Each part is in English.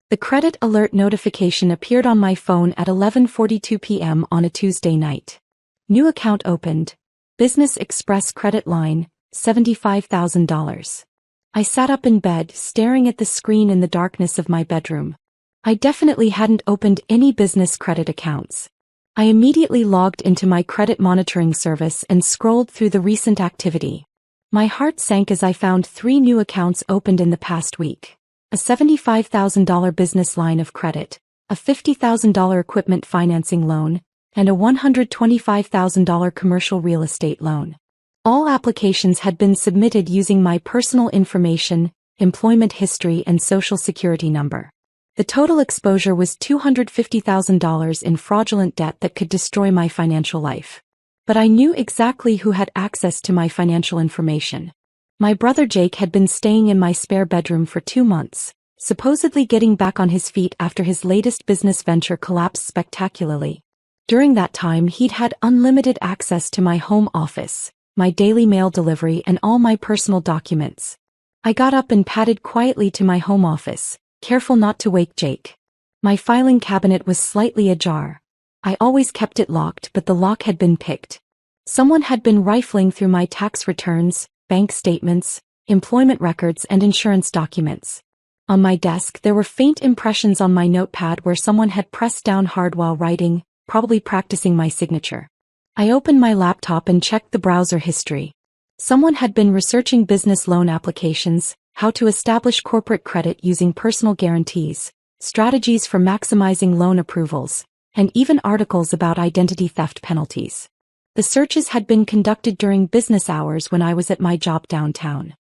The credit alert notification appeared on my phone at 11:42 p.m. on a Tuesday night. New account opened. Business Express credit line, $75,000. I sat up in bed, staring at the screen in the darkness of my bedroom. I definitely hadn't opened any business credit accounts. I immediately logged into my credit monitoring service and scrolled through the recent activity. My heart sank as I found 3 new accounts opened in the past week. A $75,000 business line of credit, a $50,000 equipment financing loan, and a $125,000 commercial real estate loan. All applications had been submitted using my personal information, employment history, and social security number. The total exposure was $250,000 in fraudulent debt that could destroy my financial life. But I knew exactly who had access to my financial information. My brother Jake had been staying in my spare bedroom for 2 months, supposedly getting back on his feet after his latest business venture collapsed spectacularly. During that time, he'd had unlimited access to my home office, my daily mail delivery, and all my personal documents. I got up and padded quietly to my home office, careful not to wake Jake. My filing cabinet was slightly ajar. I always kept it locked, but the lock had been picked. Someone had been rifling through my tax returns, bank statements, employment records, and insurance documents. On my desk there were faint impressions on my notepad where someone had pressed down hard while writing, probably practicing my signature. I opened my laptop and checked the browser history. Someone had been researching business loan applications, how to establish corporate credit using personal guarantees, strategies for maximizing loan approvals, and even articles about identity theft penalties. The searches had been conducted during business hours when I was at my job downtown.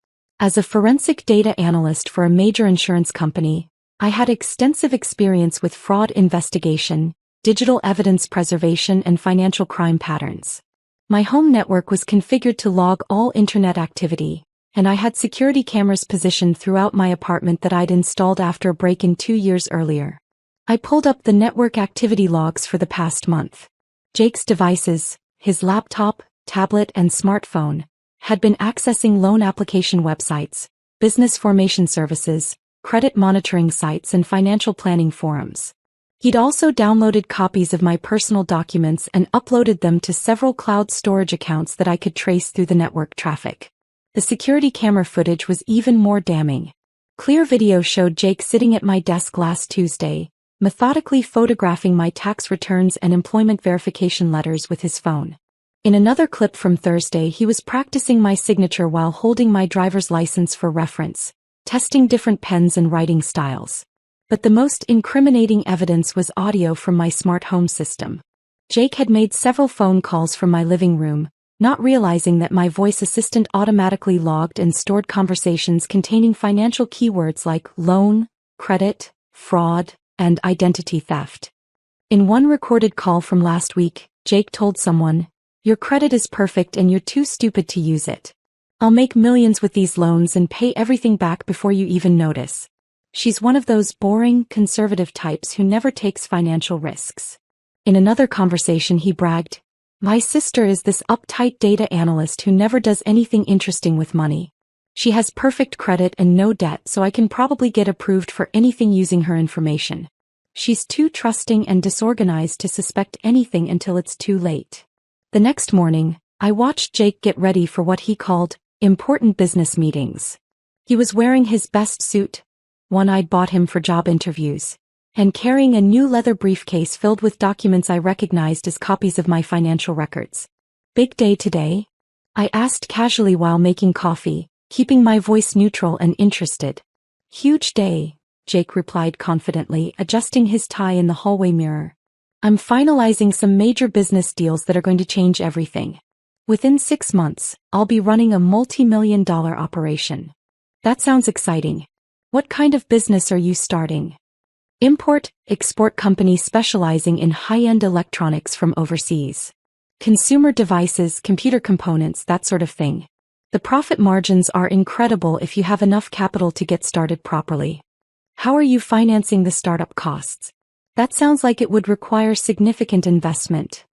As a forensic data analyst for a major insurance company, I had extensive experience with fraud investigation, digital evidence preservation, and financial crime patterns. My home network was configured to log all internet activity, and I had security cameras positioned throughout my apartment that I'd installed after a break-in 2 years earlier. I pulled up the network activity logs for the past month. Jake's devices, his laptop, tablet, and smartphone, had been accessing loan application websites, business formation services, credit monitoring sites, and financial planning forums. He'd also downloaded copies of my personal documents and uploaded them to several cloud storage accounts that I could trace through the network traffic. The security camera footage was even more damning. Clear video showed Jake sitting at my desk last Tuesday, methodically photographing my tax returns and employment verification letters with his phone. In another clip from Thursday, he was practicing my signature while holding my driver's license for reference, testing different pens and writing styles. But the most incriminating evidence was audio from my smart home system. Jake had made several phone calls from my living room, not realizing that my voice assistant automatically logged and stored conversations containing financial keywords like loan, credit, fraud, and identity theft. In one recorded call from last week, Jake told someone, "Your credit is perfect and you're too stupid to use it. I'll make millions with these loans and pay everything back before you even notice." She's one of those boring, conservative types who never takes financial risks. In another conversation he bragged, "My sister is this uptight data analyst who never does anything interesting with money. She has perfect credit and no debt, so I can probably get approved for anything using her information. She's too trusting and disorganized to suspect anything until it's too late." The next morning, I watched Jake get ready for what he called important business meetings. He was wearing his best suit, one I'd bought him for job interviews, and carrying a new leather briefcase filled with documents I recognized as copies of my financial records. "Big day today?" I asked casually while making coffee, keeping my voice neutral and interested. "Huge day," Jake replied confidently, adjusting his tie in the hallway mirror. "I'm finalizing some major business deals that are going to change everything. Within 6 months, I'll be running a multi-million-dollar operation." "That sounds exciting. What kind of business are you starting?" "Import-export company specializing in high-end electronics from overseas. Consumer devices, computer components, that sort of thing. The profit margins are incredible if you have enough capital to get started properly." "How are you financing the startup costs?" "That sounds like it would require significant investment."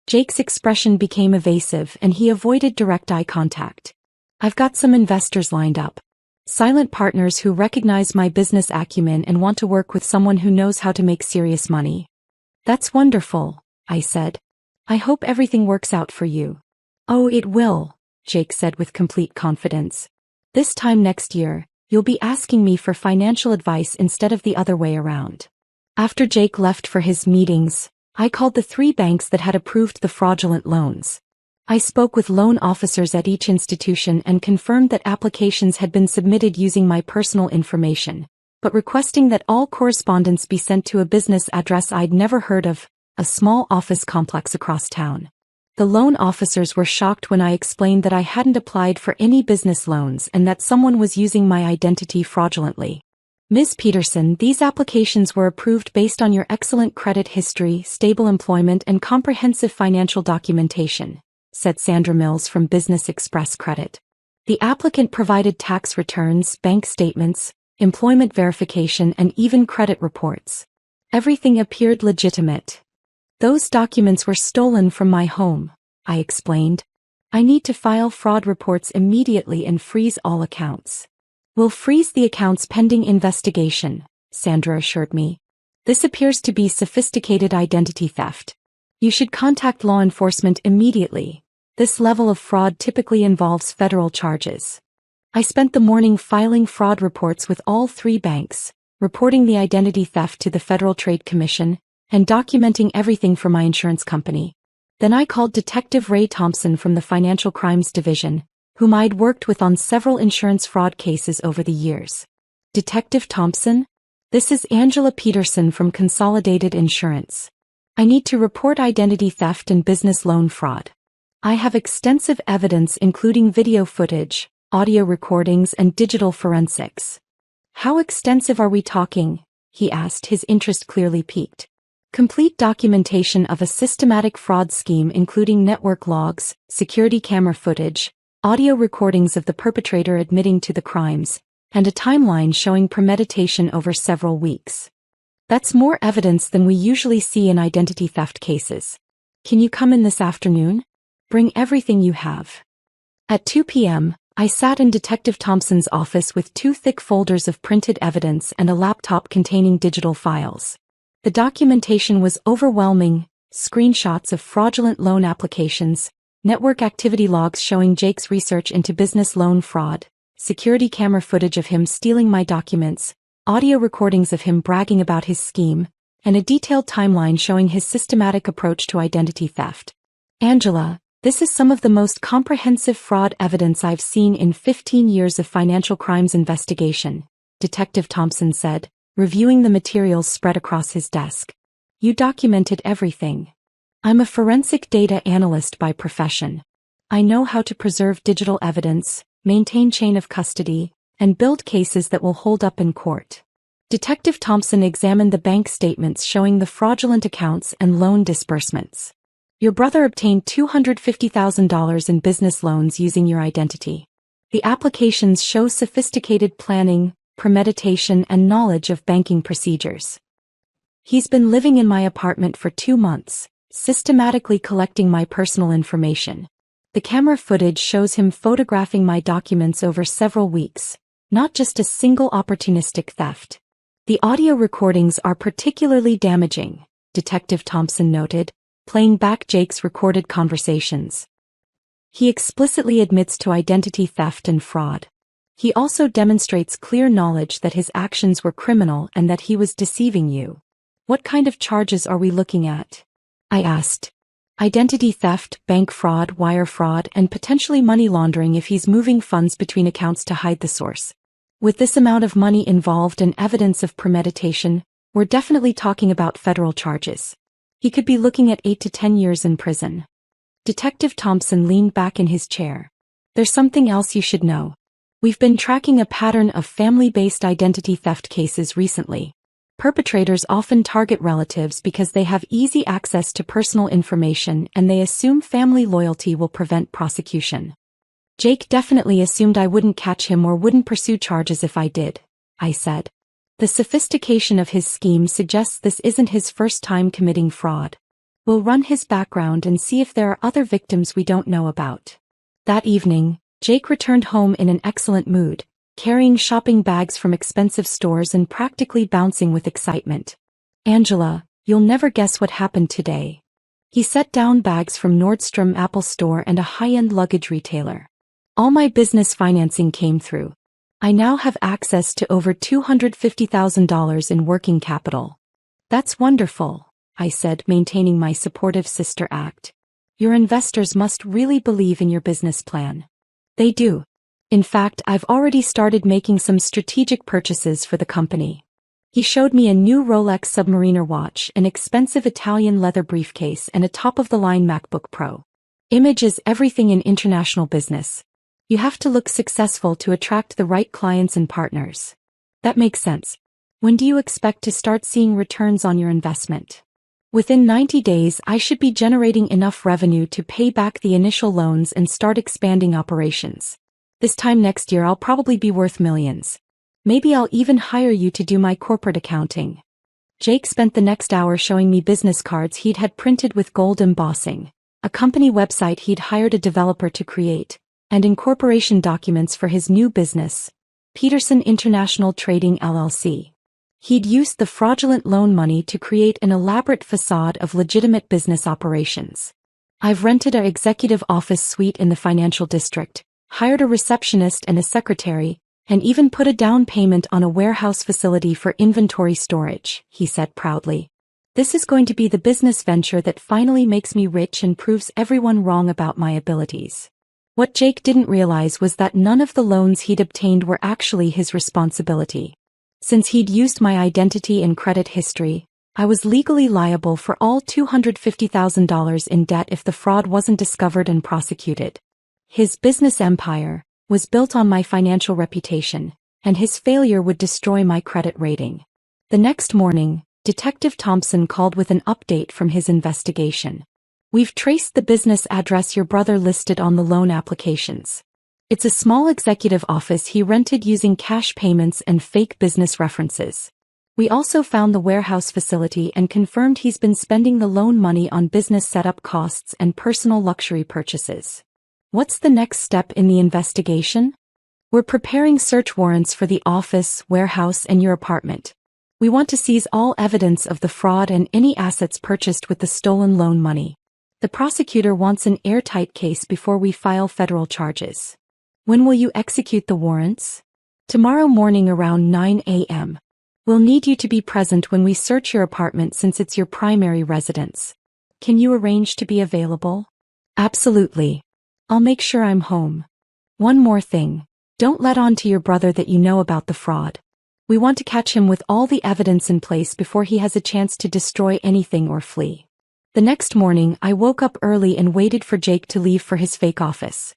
Jake's expression became evasive and he avoided direct eye contact. "I've got some investors lined up. Silent partners who recognize my business acumen and want to work with someone who knows how to make serious money. That's wonderful, I said. I hope everything works out for you. Oh, it will, Jake said with complete confidence. This time next year, you'll be asking me for financial advice instead of the other way around. After Jake left for his meetings, I called the 3 banks that had approved the fraudulent loans. I spoke with loan officers at each institution and confirmed that applications had been submitted using my personal information, but requesting that all correspondence be sent to a business address I'd never heard of, a small office complex across town. The loan officers were shocked when I explained that I hadn't applied for any business loans and that someone was using my identity fraudulently. Ms. Peterson, these applications were approved based on your excellent credit history, stable employment, and comprehensive financial documentation, said Sandra Mills from Business Express Credit. The applicant provided tax returns, bank statements, employment verification, and even credit reports. Everything appeared legitimate. Those documents were stolen from my home, I explained. I need to file fraud reports immediately and freeze all accounts. We'll freeze the accounts pending investigation, Sandra assured me. This appears to be sophisticated identity theft. You should contact law enforcement immediately. This level of fraud typically involves federal charges. I spent the morning filing fraud reports with all 3 banks, reporting the identity theft to the Federal Trade Commission, and documenting everything for my insurance company. Then I called Detective Ray Thompson from the Financial Crimes Division, whom I'd worked with on several insurance fraud cases over the years. Detective Thompson? This is Angela Peterson from Consolidated Insurance. I need to report identity theft and business loan fraud. I have extensive evidence including video footage, audio recordings, and digital forensics. How extensive are we talking? He asked, his interest clearly piqued. Complete documentation of a systematic fraud scheme including network logs, security camera footage, audio recordings of the perpetrator admitting to the crimes, and a timeline showing premeditation over several weeks. That's more evidence than we usually see in identity theft cases. Can you come in this afternoon? Bring everything you have. At 2 p.m., I sat in Detective Thompson's office with 2 thick folders of printed evidence and a laptop containing digital files. The documentation was overwhelming: screenshots of fraudulent loan applications, network activity logs showing Jake's research into business loan fraud, security camera footage of him stealing my documents, audio recordings of him bragging about his scheme, and a detailed timeline showing his systematic approach to identity theft. Angela, this is some of the most comprehensive fraud evidence I've seen in 15 years of financial crimes investigation, Detective Thompson said, reviewing the materials spread across his desk. You documented everything. I'm a forensic data analyst by profession. I know how to preserve digital evidence, maintain chain of custody, and build cases that will hold up in court. Detective Thompson examined the bank statements showing the fraudulent accounts and loan disbursements. Your brother obtained $250,000 in business loans using your identity. The applications show sophisticated planning, premeditation, and knowledge of banking procedures. He's been living in my apartment for 2 months, systematically collecting my personal information. The camera footage shows him photographing my documents over several weeks, not just a single opportunistic theft. The audio recordings are particularly damaging, Detective Thompson noted, playing back Jake's recorded conversations. He explicitly admits to identity theft and fraud. He also demonstrates clear knowledge that his actions were criminal and that he was deceiving you. What kind of charges are we looking at? I asked. Identity theft, bank fraud, wire fraud, and potentially money laundering if he's moving funds between accounts to hide the source. With this amount of money involved and evidence of premeditation, we're definitely talking about federal charges. He could be looking at 8 to 10 years in prison. Detective Thompson leaned back in his chair. There's something else you should know. We've been tracking a pattern of family-based identity theft cases recently. Perpetrators often target relatives because they have easy access to personal information and they assume family loyalty will prevent prosecution. Jake definitely assumed I wouldn't catch him or wouldn't pursue charges if I did, I said. The sophistication of his scheme suggests this isn't his first time committing fraud. We'll run his background and see if there are other victims we don't know about. That evening, Jake returned home in an excellent mood, carrying shopping bags from expensive stores and practically bouncing with excitement. "Angela, you'll never guess what happened today." He set down bags from Nordstrom Apple Store and a high-end luggage retailer. "All my business financing came through. I now have access to over $250,000 in working capital." "That's wonderful," I said, maintaining my supportive sister act. "Your investors must really believe in your business plan." "They do. In fact, I've already started making some strategic purchases for the company." He showed me a new Rolex Submariner watch, an expensive Italian leather briefcase, and a top-of-the-line MacBook Pro. Image is everything in international business. You have to look successful to attract the right clients and partners. "That makes sense. When do you expect to start seeing returns on your investment?" "Within 90 days, I should be generating enough revenue to pay back the initial loans and start expanding operations. This time next year I'll probably be worth millions. Maybe I'll even hire you to do my corporate accounting." Jake spent the next hour showing me business cards he'd had printed with gold embossing, a company website he'd hired a developer to create, and incorporation documents for his new business, Peterson International Trading LLC. He'd used the fraudulent loan money to create an elaborate facade of legitimate business operations. "I've rented an executive office suite in the financial district, hired a receptionist and a secretary, and even put a down payment on a warehouse facility for inventory storage," he said proudly. "This is going to be the business venture that finally makes me rich and proves everyone wrong about my abilities." What Jake didn't realize was that none of the loans he'd obtained were actually his responsibility. Since he'd used my identity and credit history, I was legally liable for all $250,000 in debt if the fraud wasn't discovered and prosecuted. His business empire was built on my financial reputation, and his failure would destroy my credit rating. The next morning, Detective Thompson called with an update from his investigation. "We've traced the business address your brother listed on the loan applications. It's a small executive office he rented using cash payments and fake business references. We also found the warehouse facility and confirmed he's been spending the loan money on business setup costs and personal luxury purchases." "What's the next step in the investigation?" "We're preparing search warrants for the office, warehouse, and your apartment. We want to seize all evidence of the fraud and any assets purchased with the stolen loan money. The prosecutor wants an airtight case before we file federal charges." "When will you execute the warrants?" "Tomorrow morning around 9 a.m. We'll need you to be present when we search your apartment since it's your primary residence. Can you arrange to be available?" "Absolutely. I'll make sure I'm home. One more thing. Don't let on to your brother that you know about the fraud. We want to catch him with all the evidence in place before he has a chance to destroy anything or flee." The next morning, I woke up early and waited for Jake to leave for his fake office.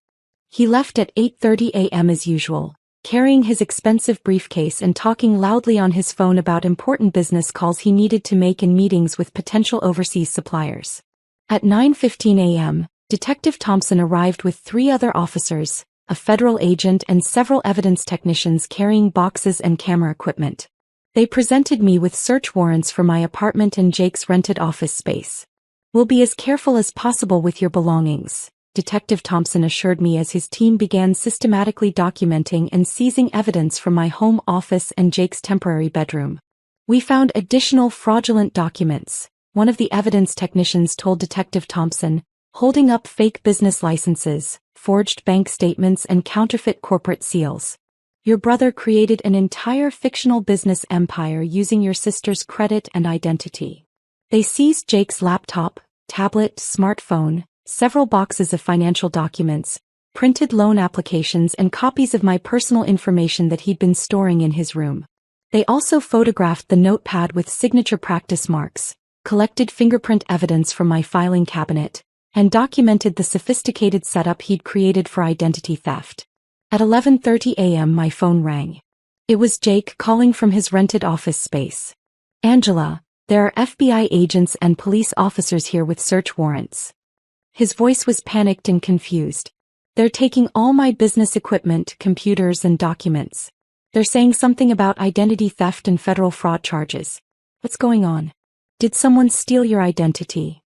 He left at 8:30 a.m. as usual, carrying his expensive briefcase and talking loudly on his phone about important business calls he needed to make in meetings with potential overseas suppliers. At 9:15 a.m., Detective Thompson arrived with 3 other officers, a federal agent and several evidence technicians carrying boxes and camera equipment. They presented me with search warrants for my apartment and Jake's rented office space. "We'll be as careful as possible with your belongings," Detective Thompson assured me as his team began systematically documenting and seizing evidence from my home office and Jake's temporary bedroom. "We found additional fraudulent documents," one of the evidence technicians told Detective Thompson, holding up fake business licenses, forged bank statements, and counterfeit corporate seals. "Your brother created an entire fictional business empire using your sister's credit and identity." They seized Jake's laptop, tablet, smartphone, several boxes of financial documents, printed loan applications, and copies of my personal information that he'd been storing in his room. They also photographed the notepad with signature practice marks, collected fingerprint evidence from my filing cabinet, and documented the sophisticated setup he'd created for identity theft. At 11:30 a.m. my phone rang. It was Jake calling from his rented office space. "Angela, there are FBI agents and police officers here with search warrants." His voice was panicked and confused. "They're taking all my business equipment, computers, and documents. They're saying something about identity theft and federal fraud charges. What's going on? Did someone steal your identity?"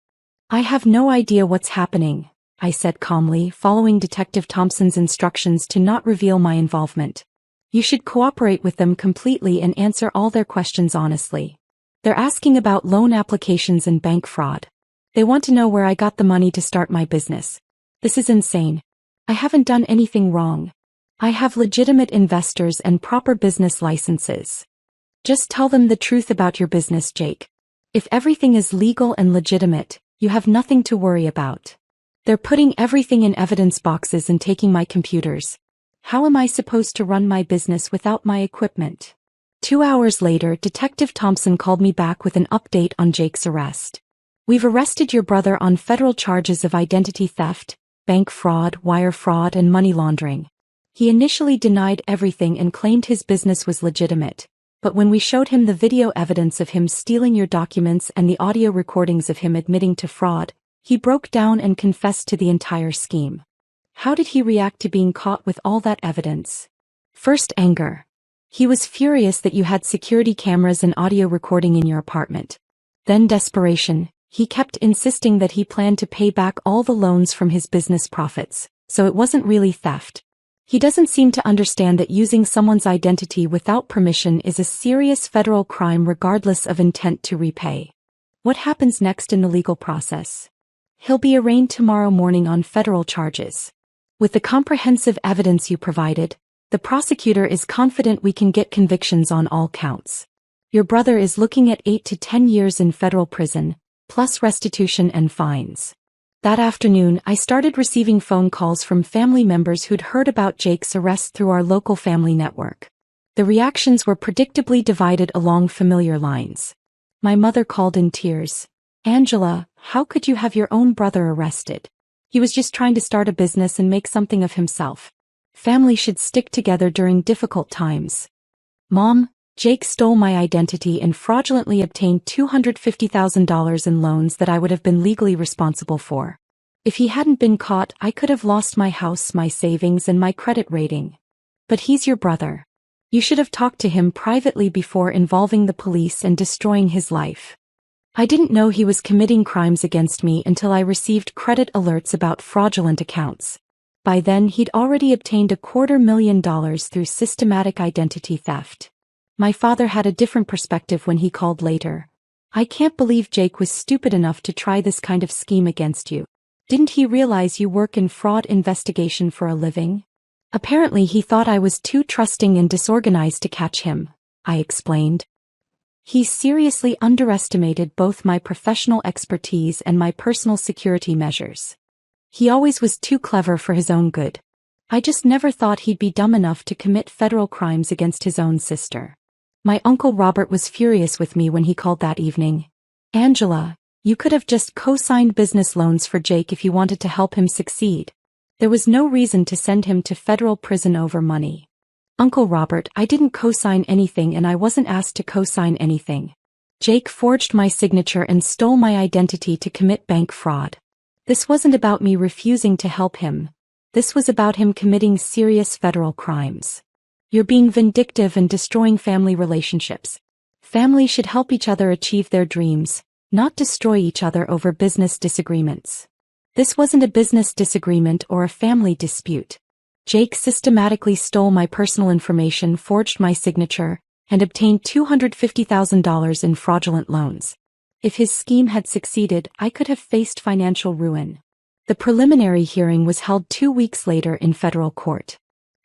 "I have no idea what's happening," I said calmly, following Detective Thompson's instructions to not reveal my involvement. You should cooperate with them completely and answer all their questions honestly. They're asking about loan applications and bank fraud. They want to know where I got the money to start my business. This is insane. I haven't done anything wrong. I have legitimate investors and proper business licenses. Just tell them the truth about your business, Jake. If everything is legal and legitimate, you have nothing to worry about. They're putting everything in evidence boxes and taking my computers. How am I supposed to run my business without my equipment? 2 hours later, Detective Thompson called me back with an update on Jake's arrest. We've arrested your brother on federal charges of identity theft, bank fraud, wire fraud, and money laundering. He initially denied everything and claimed his business was legitimate, but when we showed him the video evidence of him stealing your documents and the audio recordings of him admitting to fraud, he broke down and confessed to the entire scheme. How did he react to being caught with all that evidence? First, anger. He was furious that you had security cameras and audio recording in your apartment. Then desperation. He kept insisting that he planned to pay back all the loans from his business profits, so it wasn't really theft. He doesn't seem to understand that using someone's identity without permission is a serious federal crime regardless of intent to repay. What happens next in the legal process? He'll be arraigned tomorrow morning on federal charges. With the comprehensive evidence you provided, the prosecutor is confident we can get convictions on all counts. Your brother is looking at 8 to 10 years in federal prison, plus restitution and fines. That afternoon, I started receiving phone calls from family members who'd heard about Jake's arrest through our local family network. The reactions were predictably divided along familiar lines. My mother called in tears. "Angela, how could you have your own brother arrested? He was just trying to start a business and make something of himself. Family should stick together during difficult times." "Mom, Jake stole my identity and fraudulently obtained $250,000 in loans that I would have been legally responsible for. If he hadn't been caught, I could have lost my house, my savings, and my credit rating. But he's your brother. You should have talked to him privately before involving the police and destroying his life." I didn't know he was committing crimes against me until I received credit alerts about fraudulent accounts. By then, he'd already obtained $250,000 through systematic identity theft. My father had a different perspective when he called later. "I can't believe Jake was stupid enough to try this kind of scheme against you. Didn't he realize you work in fraud investigation for a living?" "Apparently he thought I was too trusting and disorganized to catch him," I explained. "He seriously underestimated both my professional expertise and my personal security measures. He always was too clever for his own good. I just never thought he'd be dumb enough to commit federal crimes against his own sister." My Uncle Robert was furious with me when he called that evening. "Angela, you could have just co-signed business loans for Jake if you wanted to help him succeed. There was no reason to send him to federal prison over money." "Uncle Robert, I didn't co-sign anything and I wasn't asked to co-sign anything. Jake forged my signature and stole my identity to commit bank fraud. This wasn't about me refusing to help him. This was about him committing serious federal crimes. You're being vindictive and destroying family relationships. Family should help each other achieve their dreams, not destroy each other over business disagreements. This wasn't a business disagreement or a family dispute. Jake systematically stole my personal information, forged my signature, and obtained $250,000 in fraudulent loans. If his scheme had succeeded, I could have faced financial ruin." The preliminary hearing was held 2 weeks later in federal court.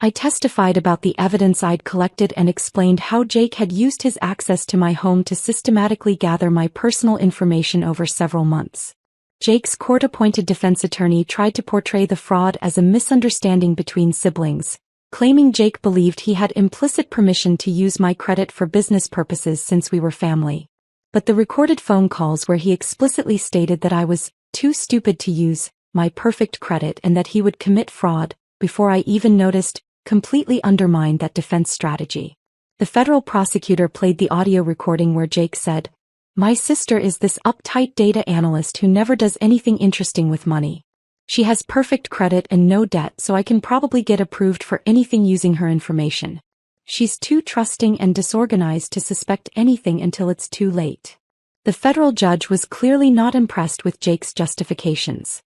I testified about the evidence I'd collected and explained how Jake had used his access to my home to systematically gather my personal information over several months. Jake's court-appointed defense attorney tried to portray the fraud as a misunderstanding between siblings, claiming Jake believed he had implicit permission to use my credit for business purposes since we were family. But the recorded phone calls where he explicitly stated that I was too stupid to use my perfect credit and that he would commit fraud before I even noticed completely undermined that defense strategy. The federal prosecutor played the audio recording where Jake said, "My sister is this uptight data analyst who never does anything interesting with money. She has perfect credit and no debt, so I can probably get approved for anything using her information. She's too trusting and disorganized to suspect anything until it's too late." The federal judge was clearly not impressed with Jake's justifications.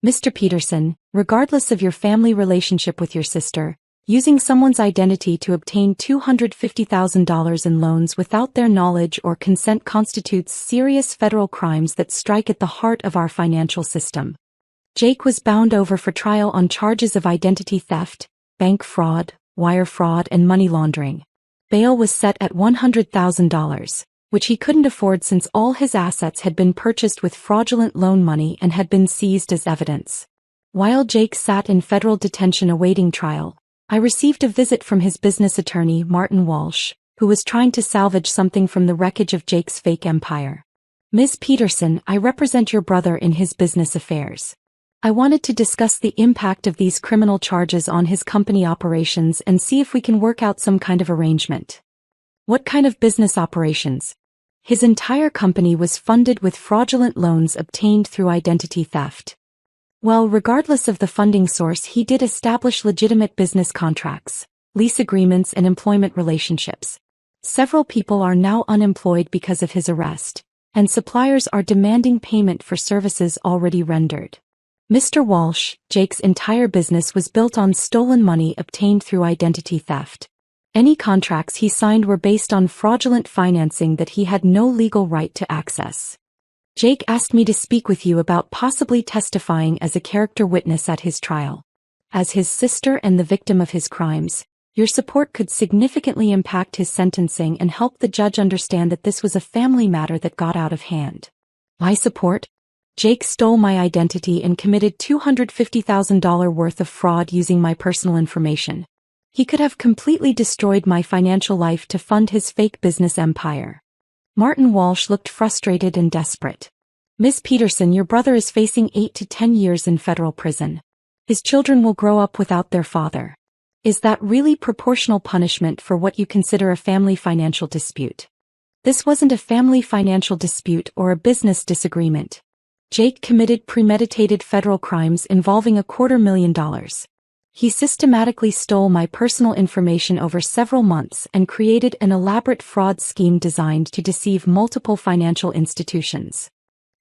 "Mr. Peterson, regardless of your family relationship with your sister, Using someone's identity to obtain $250,000 in loans without their knowledge or consent constitutes serious federal crimes that strike at the heart of our financial system. Jake was bound over for trial on charges of identity theft, bank fraud, wire fraud, and money laundering. Bail was set at $100,000, which he couldn't afford since all his assets had been purchased with fraudulent loan money and had been seized as evidence. While Jake sat in federal detention awaiting trial, I received a visit from his business attorney, Martin Walsh, who was trying to salvage something from the wreckage of Jake's fake empire. Ms. Peterson, I represent your brother in his business affairs. I wanted to discuss the impact of these criminal charges on his company operations and see if we can work out some kind of arrangement. What kind of business operations? His entire company was funded with fraudulent loans obtained through identity theft. Well, regardless of the funding source, he did establish legitimate business contracts, lease agreements, and employment relationships. Several people are now unemployed because of his arrest, and suppliers are demanding payment for services already rendered. Mr. Walsh, Jake's entire business was built on stolen money obtained through identity theft. Any contracts he signed were based on fraudulent financing that he had no legal right to access. Jake asked me to speak with you about possibly testifying as a character witness at his trial. As his sister and the victim of his crimes, your support could significantly impact his sentencing and help the judge understand that this was a family matter that got out of hand. My support? Jake stole my identity and committed $250,000 worth of fraud using my personal information. He could have completely destroyed my financial life to fund his fake business empire. Martin Walsh looked frustrated and desperate. Ms. Peterson, your brother is facing 8 to 10 years in federal prison. His children will grow up without their father. Is that really proportional punishment for what you consider a family financial dispute? This wasn't a family financial dispute or a business disagreement. Jake committed premeditated federal crimes involving $250,000. He systematically stole my personal information over several months and created an elaborate fraud scheme designed to deceive multiple financial institutions.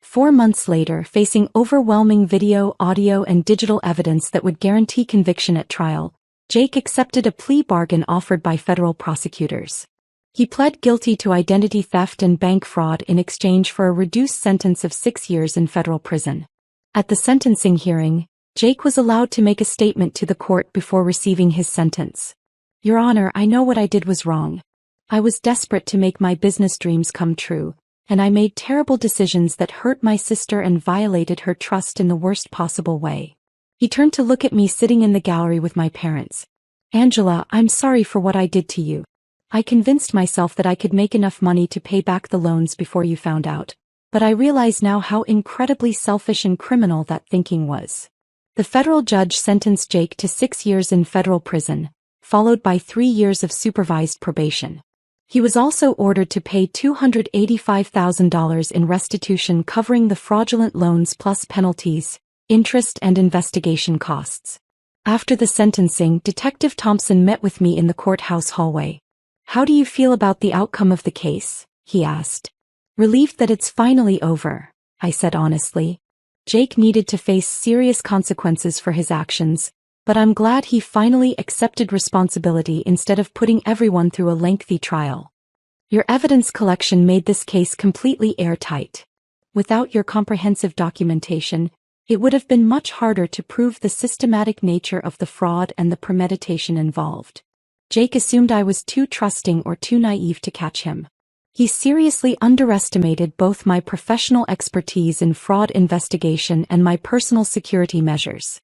4 months later, facing overwhelming video, audio, and digital evidence that would guarantee conviction at trial, Jake accepted a plea bargain offered by federal prosecutors. He pled guilty to identity theft and bank fraud in exchange for a reduced sentence of 6 years in federal prison. At the sentencing hearing, Jake was allowed to make a statement to the court before receiving his sentence. Your Honor, I know what I did was wrong. I was desperate to make my business dreams come true, and I made terrible decisions that hurt my sister and violated her trust in the worst possible way. He turned to look at me sitting in the gallery with my parents. Angela, I'm sorry for what I did to you. I convinced myself that I could make enough money to pay back the loans before you found out, but I realize now how incredibly selfish and criminal that thinking was. The federal judge sentenced Jake to 6 years in federal prison, followed by 3 years of supervised probation. He was also ordered to pay $285,000 in restitution covering the fraudulent loans plus penalties, interest, and investigation costs. After the sentencing, Detective Thompson met with me in the courthouse hallway. How do you feel about the outcome of the case? He asked. Relieved that it's finally over, I said honestly. Jake needed to face serious consequences for his actions, but I'm glad he finally accepted responsibility instead of putting everyone through a lengthy trial. Your evidence collection made this case completely airtight. Without your comprehensive documentation, it would have been much harder to prove the systematic nature of the fraud and the premeditation involved. Jake assumed I was too trusting or too naive to catch him. He seriously underestimated both my professional expertise in fraud investigation and my personal security measures.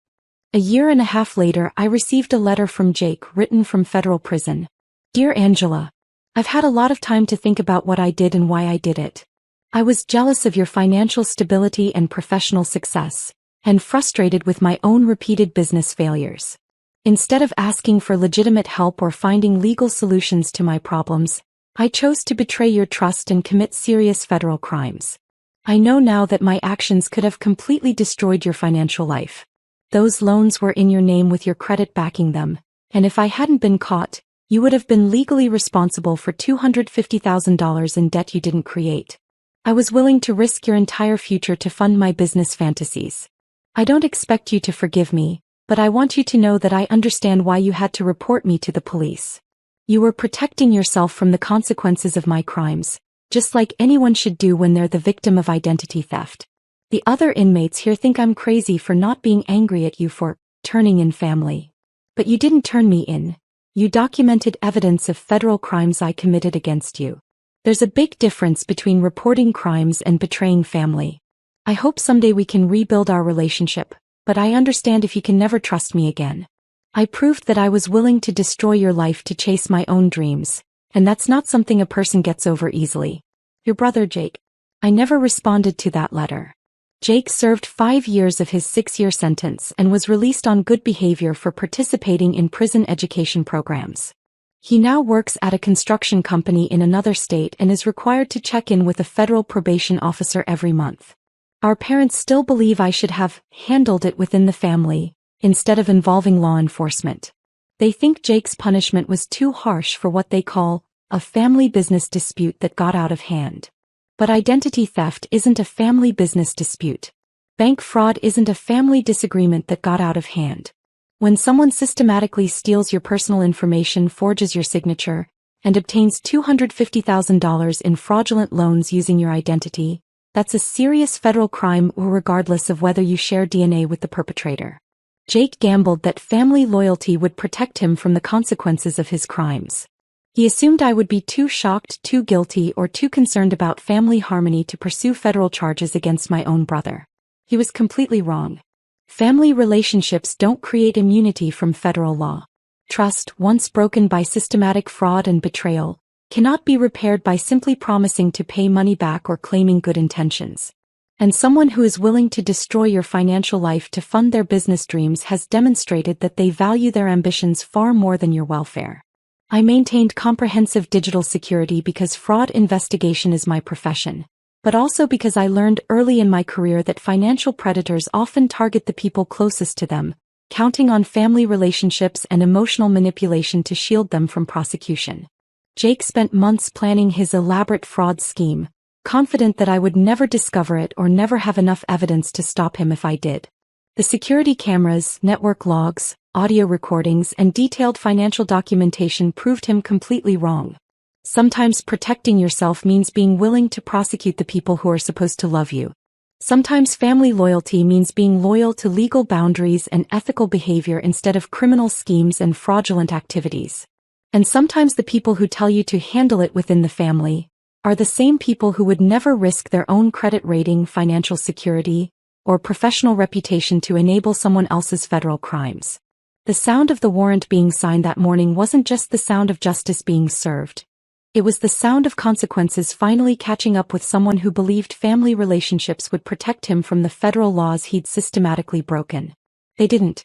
A year and a half later, I received a letter from Jake written from federal prison. Dear Angela, I've had a lot of time to think about what I did and why I did it. I was jealous of your financial stability and professional success, and frustrated with my own repeated business failures. Instead of asking for legitimate help or finding legal solutions to my problems, I chose to betray your trust and commit serious federal crimes. I know now that my actions could have completely destroyed your financial life. Those loans were in your name with your credit backing them, and if I hadn't been caught, you would have been legally responsible for $250,000 in debt you didn't create. I was willing to risk your entire future to fund my business fantasies. I don't expect you to forgive me, But I want you to know that I understand why you had to report me to the police. You were protecting yourself from the consequences of my crimes, just like anyone should do when they're the victim of identity theft. The other inmates here think I'm crazy for not being angry at you for turning in family. But you didn't turn me in. You documented evidence of federal crimes I committed against you. There's a big difference between reporting crimes and betraying family. I hope someday we can rebuild our relationship, but I understand if you can never trust me again. I proved that I was willing to destroy your life to chase my own dreams, and that's not something a person gets over easily. Your brother Jake. I never responded to that letter. Jake served 5 years of his 6-year sentence and was released on good behavior for participating in prison education programs. He now works at a construction company in another state and is required to check in with a federal probation officer every month. Our parents still believe I should have handled it within the family, instead of involving law enforcement. They think Jake's punishment was too harsh for what they call a family business dispute that got out of hand. But identity theft isn't a family business dispute. Bank fraud isn't a family disagreement that got out of hand. When someone systematically steals your personal information, forges your signature, and obtains $250,000 in fraudulent loans using your identity, that's a serious federal crime regardless of whether you share DNA with the perpetrator. Jake gambled that family loyalty would protect him from the consequences of his crimes. He assumed I would be too shocked, too guilty, or too concerned about family harmony to pursue federal charges against my own brother. He was completely wrong. Family relationships don't create immunity from federal law. Trust, once broken by systematic fraud and betrayal, cannot be repaired by simply promising to pay money back or claiming good intentions. And someone who is willing to destroy your financial life to fund their business dreams has demonstrated that they value their ambitions far more than your welfare. I maintained comprehensive digital security because fraud investigation is my profession, but also because I learned early in my career that financial predators often target the people closest to them, counting on family relationships and emotional manipulation to shield them from prosecution. Jake spent months planning his elaborate fraud scheme, confident that I would never discover it or never have enough evidence to stop him if I did. The security cameras, network logs, audio recordings, and detailed financial documentation proved him completely wrong. Sometimes protecting yourself means being willing to prosecute the people who are supposed to love you. Sometimes family loyalty means being loyal to legal boundaries and ethical behavior instead of criminal schemes and fraudulent activities. And sometimes the people who tell you to handle it within the family are the same people who would never risk their own credit rating, financial security, or professional reputation to enable someone else's federal crimes. The sound of the warrant being signed that morning wasn't just the sound of justice being served. It was the sound of consequences finally catching up with someone who believed family relationships would protect him from the federal laws he'd systematically broken. They didn't.